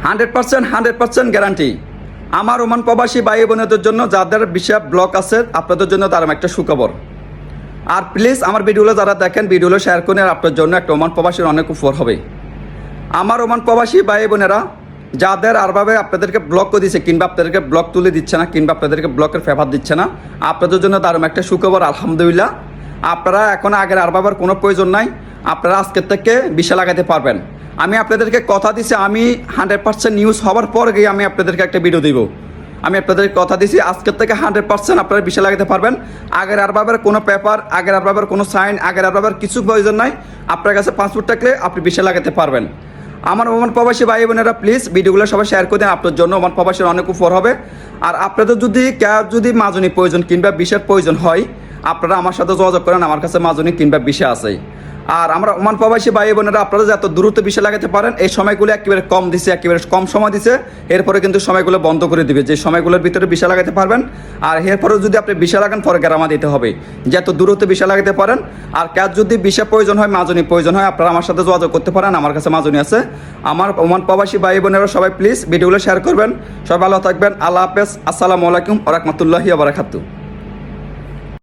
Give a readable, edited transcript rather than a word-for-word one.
100% guarantee. আমার Oman প্রবাসী ভাই বোনেদের জন্য যাদের ভিসা ব্লক আছে, আপনাদের জন্য দারুণ একটা সুখবর। আর প্লিজ আমার ভিডিওগুলো যারা দেখেন, ভিডিওগুলো শেয়ার করে আপনার জন্য একটা ওমান প্রবাসীর অনেক উপকার হবে। আমার ওমান প্রবাসী ভাই বোনেরা যাদের আরভাবে আপনাদেরকে ব্লক করে দিচ্ছে, কিংবা আপনাদেরকে ব্লক তুলে দিচ্ছে না, কিংবা আপনাদেরকে ব্লকের ফেভার দিচ্ছে না, আপনাদের জন্য দারুণ একটা সুখবর আলহামদুলিল্লাহ। আপনারা এখন আগের আরভাবের কোনো প্রয়োজন নাই, আপনারা আজকের থেকে ভিসা লাগাতে পারবেন। আমি আপনাদেরকে কথা দিচ্ছি, আমি 100% নিউজ হওয়ার পর গিয়ে আমি আপনাদেরকে একটা ভিডিও দিব। আমি আপনাদেরকে কথা দিচ্ছি, আজকের থেকে 100% আপনারা ভিসা লাগাতে পারবেন। আগের আরভাবের কোনো পেপার, আগের আরভাবের কোনো সাইন, আগের আরভাবের কিছু প্রয়োজন নাই। আপনার কাছে পাসপোর্ট থাকলে আপনি ভিসা লাগাতে পারবেন। আমার ওমান প্রবাসী ভাই বোনেরা প্লিজ ভিডিওগুলো সবাই শেয়ার করে দেন, আপনার জন্য ওমান প্রবাসীর অনেক উপকার হবে। আর আপনাদের যদি মাজনি প্রয়োজন কিংবা ভিসার প্রয়োজন হয়, আপনারা আমার সাথে যোগাযোগ করেন, আমার কাছে মাজনি কিংবা ভিসা আছে। আর আমরা ওমান প্রবাসী ভাই বোনেরা আপনারা যত দ্রুত ভিসা লাগাতে পারেন, এই সময়গুলো একেবারে কম দিছে, একেবারে কম সময় দিছে। এরপরে কিন্তু সময়গুলো বন্ধ করে দিবে, যে সময়গুলোর ভিতরে ভিসা লাগাতে পারবেন। আর এরপরেও যদি আপনি ভিসা লাগান, পরে গ্রামা দিতে হবে, যত দ্রুত ভিসা লাগাতে পারেন। আর কাজ যদি ভিসা প্রয়োজন হয়, মাজনি প্রয়োজন হয়, আপনারা আমার সাথে যোগাযোগ করতে পারেন, আমার কাছে মাজনি আছে। আমার ওমান প্রবাসী ভাই বোনেরা সবাই প্লিজ ভিডিওগুলো শেয়ার করবেন। সবাই ভালো থাকবেন। আল্লাহ হাফেজ। আসসালামু আলাইকুম ওয়া রাহমাতুল্লাহি ওয়া বারাকাতুহু।